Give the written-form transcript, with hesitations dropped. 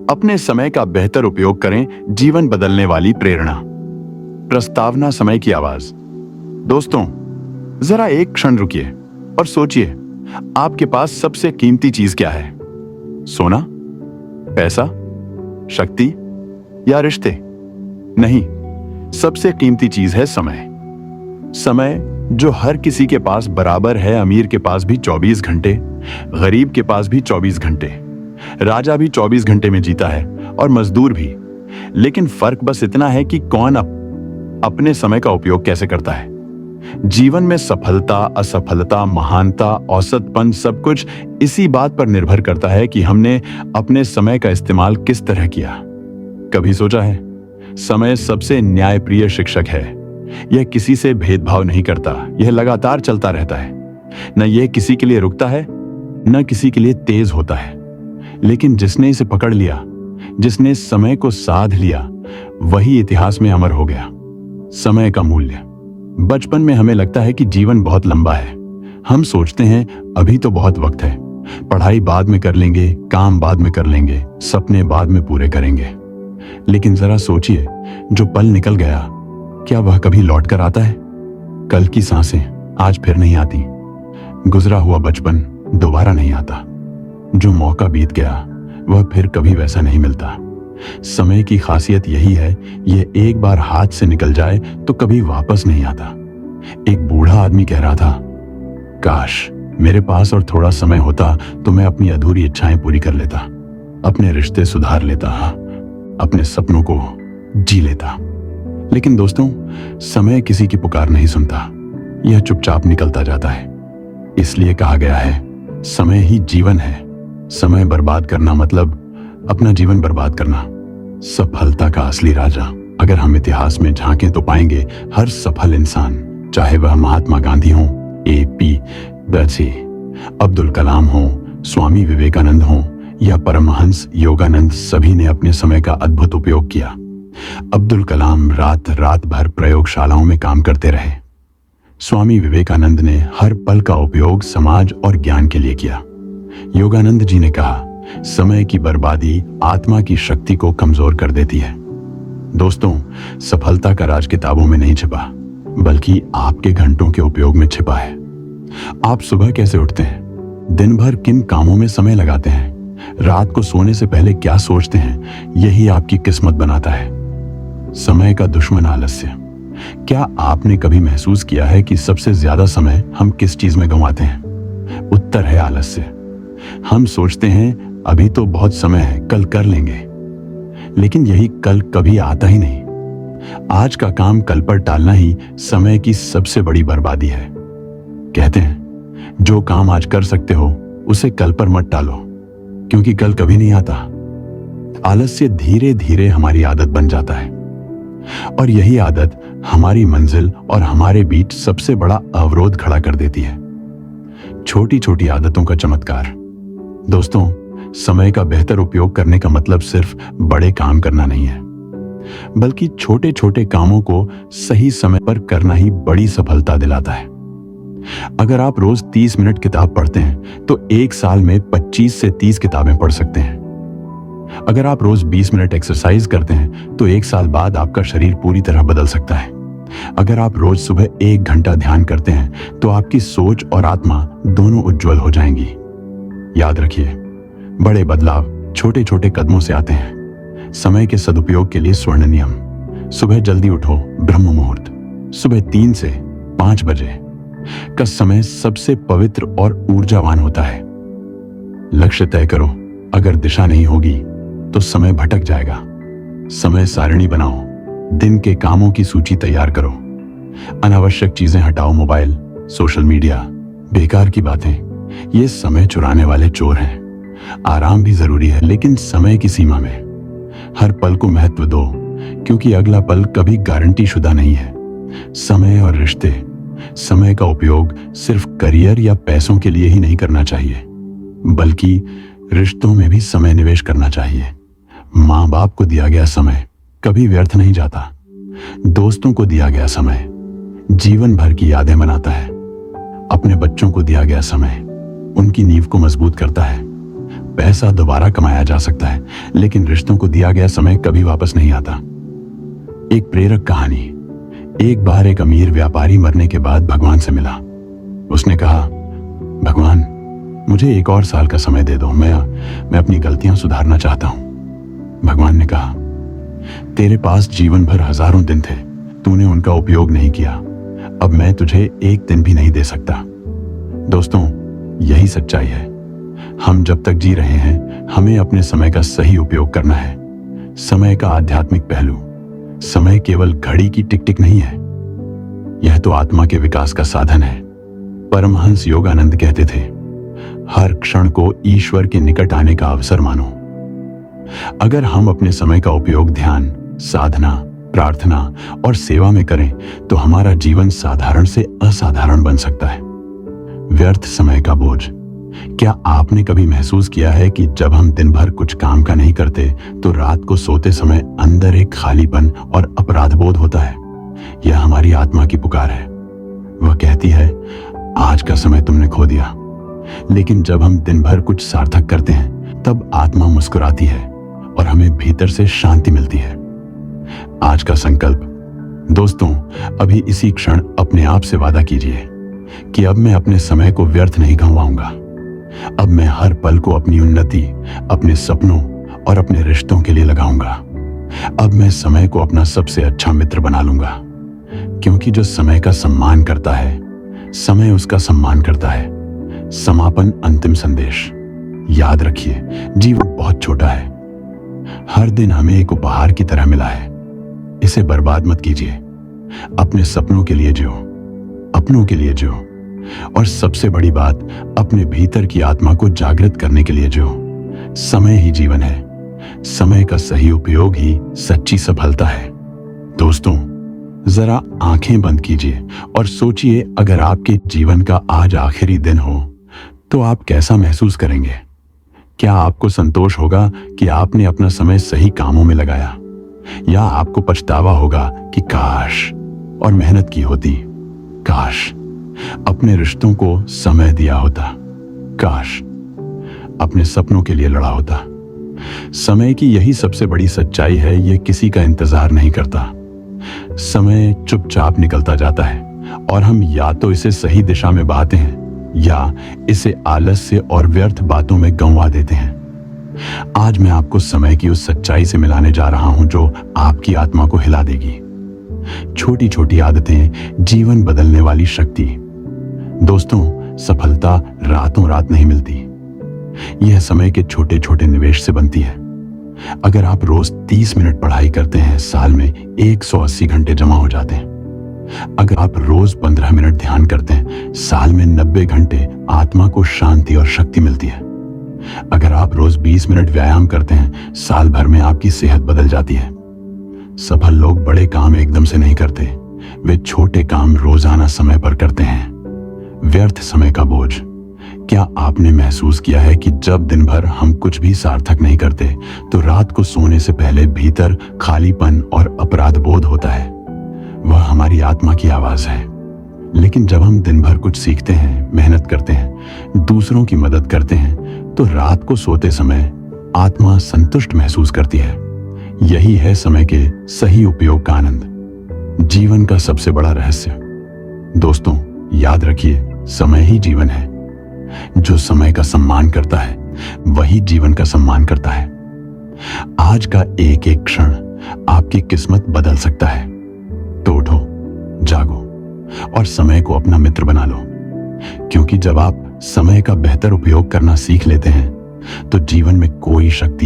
अपने समय का बेहतर उपयोग करें, जीवन बदलने वाली प्रेरणा। प्रस्तावना समय की आवाज। दोस्तों, जरा एक क्षण रुकिए और सोचिए, आपके पास सबसे कीमती चीज क्या है? सोना, पैसा, शक्ति या रिश्ते? नहीं, सबसे कीमती चीज है समय। समय जो हर किसी के पास बराबर है। अमीर के पास भी 24 घंटे, गरीब के पास भी 24 घंटे, राजा भी 24 घंटे में जीता है और मजदूर भी। लेकिन फर्क बस इतना है कि कौन अपने समय का उपयोग कैसे करता है। जीवन में सफलता, असफलता, महानता, औसतपन, सब कुछ इसी बात पर निर्भर करता है कि हमने अपने समय का इस्तेमाल किस तरह किया। कभी सोचा है, समय सबसे न्यायप्रिय शिक्षक है। यह किसी से भेदभाव नहीं करता, यह लगातार चलता रहता है। न यह किसी के लिए रुकता है, न किसी के लिए तेज होता है। लेकिन जिसने इसे पकड़ लिया, जिसने समय को साध लिया, वही इतिहास में अमर हो गया। समय का मूल्य। बचपन में हमें लगता है कि जीवन बहुत लंबा है। हम सोचते हैं अभी तो बहुत वक्त है, पढ़ाई बाद में कर लेंगे, काम बाद में कर लेंगे, सपने बाद में पूरे करेंगे। लेकिन जरा सोचिए, जो पल निकल गया, क्या वह कभी लौट कर आता है? कल की सांसें आज फिर नहीं आती। गुजरा हुआ बचपन दोबारा नहीं आता। जो मौका बीत गया वह फिर कभी वैसा नहीं मिलता। समय की खासियत यही है, यह एक बार हाथ से निकल जाए तो कभी वापस नहीं आता। एक बूढ़ा आदमी कह रहा था, काश मेरे पास और थोड़ा समय होता तो मैं अपनी अधूरी इच्छाएं पूरी कर लेता, अपने रिश्ते सुधार लेता, अपने सपनों को जी लेता। लेकिन दोस्तों, समय किसी की पुकार नहीं सुनता, यह चुपचाप निकलता जाता है। इसलिए कहा गया है, समय ही जीवन है। समय बर्बाद करना मतलब अपना जीवन बर्बाद करना। सफलता का असली राजा अगर हम इतिहास में झांकें तो पाएंगे, हर सफल इंसान, चाहे वह महात्मा गांधी हो, AP दर्जी, अब्दुल कलाम हो, स्वामी विवेकानंद हो या परमहंस योगानंद, सभी ने अपने समय का अद्भुत उपयोग किया। अब्दुल कलाम रात रात भर प्रयोगशालाओं में काम करते रहे। स्वामी विवेकानंद ने हर पल का उपयोग समाज और ज्ञान के लिए किया। योगानंद जी ने कहा, समय की बर्बादी आत्मा की शक्ति को कमजोर कर देती है। दोस्तों, सफलता का राज किताबों में नहीं छिपा, बल्कि आपके घंटों के उपयोग में छिपा है। आप सुबह कैसे उठते हैं, दिन भर किन कामों में समय लगाते हैं, रात को सोने से पहले क्या सोचते हैं, यही आपकी किस्मत बनाता है। समय का दुश्मन आलस्य। क्या आपने कभी महसूस किया है कि सबसे ज्यादा समय हम किस चीज में गंवाते हैं? उत्तर है आलस्य। हम सोचते हैं अभी तो बहुत समय है, कल कर लेंगे, लेकिन यही कल कभी आता ही नहीं। आज का काम कल पर टालना ही समय की सबसे बड़ी बर्बादी है। कहते हैं, जो काम आज कर सकते हो उसे कल पर मत टालो, क्योंकि कल कभी नहीं आता। आलस्य धीरे धीरे हमारी आदत बन जाता है, और यही आदत हमारी मंजिल और हमारे बीच सबसे बड़ा अवरोध खड़ा कर देती है। छोटी छोटी आदतों का चमत्कार। दोस्तों, समय का बेहतर उपयोग करने का मतलब सिर्फ बड़े काम करना नहीं है, बल्कि छोटे छोटे कामों को सही समय पर करना ही बड़ी सफलता दिलाता है। अगर आप रोज 30 मिनट किताब पढ़ते हैं तो एक साल में 25 से 30 किताबें पढ़ सकते हैं। अगर आप रोज 20 मिनट एक्सरसाइज करते हैं तो एक साल बाद आपका शरीर पूरी तरह बदल सकता है। अगर आप रोज सुबह 1 घंटा ध्यान करते हैं तो आपकी सोच और आत्मा दोनों उज्जवल हो जाएंगी। याद रखिए, बड़े बदलाव छोटे छोटे कदमों से आते हैं। समय के सदुपयोग के लिए स्वर्ण नियम। सुबह जल्दी उठो, ब्रह्म मुहूर्त। सुबह 3 से 5 बजे का समय सबसे पवित्र और ऊर्जावान होता है। लक्ष्य तय करो, अगर दिशा नहीं होगी तो समय भटक जाएगा। समय सारणी बनाओ, दिन के कामों की सूची तैयार करो। अनावश्यक चीजें हटाओ, मोबाइल, सोशल मीडिया, बेकार की बातें, ये समय चुराने वाले चोर हैं। आराम भी जरूरी है, लेकिन समय की सीमा में। हर पल को महत्व दो, क्योंकि अगला पल कभी गारंटी शुदा नहीं है। समय और रिश्ते। समय का उपयोग सिर्फ करियर या पैसों के लिए ही नहीं करना चाहिए, बल्कि रिश्तों में भी समय निवेश करना चाहिए। माँ बाप को दिया गया समय कभी व्यर्थ नहीं जाता। दोस्तों को दिया गया समय जीवन भर की यादें बनाता है। अपने बच्चों को दिया गया समय उनकी नींव को मजबूत करता है। पैसा दोबारा कमाया जा सकता है, लेकिन रिश्तों को दिया गया समय कभी वापस नहीं आता। एक प्रेरक कहानी। एक बार एक अमीर व्यापारी मरने के बाद भगवान से मिला। उसने कहा, भगवान, मुझे एक और साल का समय दे दो, मैं अपनी गलतियां सुधारना चाहता हूं। भगवान ने कहा, तेरे पास जीवन भर हजारों दिन थे, तूने उनका उपयोग नहीं किया, अब मैं तुझे एक दिन भी नहीं दे सकता। दोस्तों, यही सच्चाई है। हम जब तक जी रहे हैं, हमें अपने समय का सही उपयोग करना है। समय का आध्यात्मिक पहलू। समय केवल घड़ी की टिक टिक नहीं है, यह तो आत्मा के विकास का साधन है। परमहंस योगानंद कहते थे, हर क्षण को ईश्वर के निकट आने का अवसर मानो। अगर हम अपने समय का उपयोग ध्यान, साधना, प्रार्थना और सेवा में करें, तो हमारा जीवन साधारण से असाधारण बन सकता है। व्यर्थ समय का बोझ। क्या आपने कभी महसूस किया है कि जब हम दिन भर कुछ काम का नहीं करते, तो रात को सोते समय अंदर एक खालीपन और अपराध बोध होता है? यह हमारी आत्मा की पुकार है। वह कहती है, आज का समय तुमने खो दिया। लेकिन जब हम दिन भर कुछ सार्थक करते हैं, तब आत्मा मुस्कुराती है और हमें भीतर से शांति मिलती है। आज का संकल्प। दोस्तों, अभी इसी क्षण अपने आप से वादा कीजिए कि अब मैं अपने समय को व्यर्थ नहीं गंवाऊंगा। अब मैं हर पल को अपनी उन्नति, अपने सपनों और अपने रिश्तों के लिए लगाऊंगा। अब मैं समय को अपना सबसे अच्छा मित्र बना लूंगा, क्योंकि जो समय का सम्मान करता है, समय उसका सम्मान करता है। समापन अंतिम संदेश। याद रखिए, जीवन बहुत छोटा है। हर दिन हमें एक उपहार की तरह मिला है। इसे बर्बाद मत कीजिए। अपने सपनों के लिए जियो, अपनों के लिए जियो, और सबसे बड़ी बात, अपने भीतर की आत्मा को जागृत करने के लिए जियो। समय ही जीवन है। समय का सही उपयोग ही सच्ची सफलता है। दोस्तों, जरा आंखें बंद कीजिए और सोचिए, अगर आपके जीवन का आज आखिरी दिन हो, तो आप कैसा महसूस करेंगे? क्या आपको संतोष होगा कि आपने अपना समय सही कामों में लगाया, या आपको पछतावा होगा कि काश और मेहनत की होती, काश अपने रिश्तों को समय दिया होता, काश अपने सपनों के लिए लड़ा होता? समय की यही सबसे बड़ी सच्चाई है, यह किसी का इंतजार नहीं करता। समय चुपचाप निकलता जाता है, और हम या तो इसे सही दिशा में बहाते हैं, या इसे आलस्य और व्यर्थ बातों में गंवा देते हैं। आज मैं आपको समय की उस सच्चाई से मिलाने जा रहा हूं जो आपकी आत्मा को हिला देगी। छोटी छोटी आदतें, जीवन बदलने वाली शक्ति। दोस्तों, सफलता रातों रात नहीं मिलती, यह समय के छोटे छोटे निवेश से बनती है। अगर आप रोज 30 मिनट पढ़ाई करते हैं, साल में 180 घंटे जमा हो जाते हैं। अगर आप रोज 15 मिनट ध्यान करते हैं, साल में 90 घंटे आत्मा को शांति और शक्ति मिलती है। अगर आप रोज 20 मिनट व्यायाम करते हैं, साल भर में आपकी सेहत बदल जाती है। सफल लोग बड़े काम एकदम से नहीं करते, वे छोटे काम रोजाना समय पर करते हैं। व्यर्थ समय का बोझ। क्या आपने महसूस किया है कि जब दिन भर हम कुछ भी सार्थक नहीं करते, तो रात को सोने से पहले भीतर खालीपन और अपराध बोध होता है? वह हमारी आत्मा की आवाज है। लेकिन जब हम दिन भर कुछ सीखते हैं, मेहनत करते हैं, दूसरों की मदद करते हैं, तो रात को सोते समय आत्मा संतुष्ट महसूस करती है। यही है समय के सही उपयोग का आनंद, जीवन का सबसे बड़ा रहस्य। दोस्तों, याद रखिए, समय ही जीवन है। जो समय का सम्मान करता है, वही जीवन का सम्मान करता है। आज का एक एक क्षण आपकी किस्मत बदल सकता है। तो उठो, जागो और समय को अपना मित्र बना लो, क्योंकि जब आप समय का बेहतर उपयोग करना सीख लेते हैं, तो जीवन में कोई शक्ति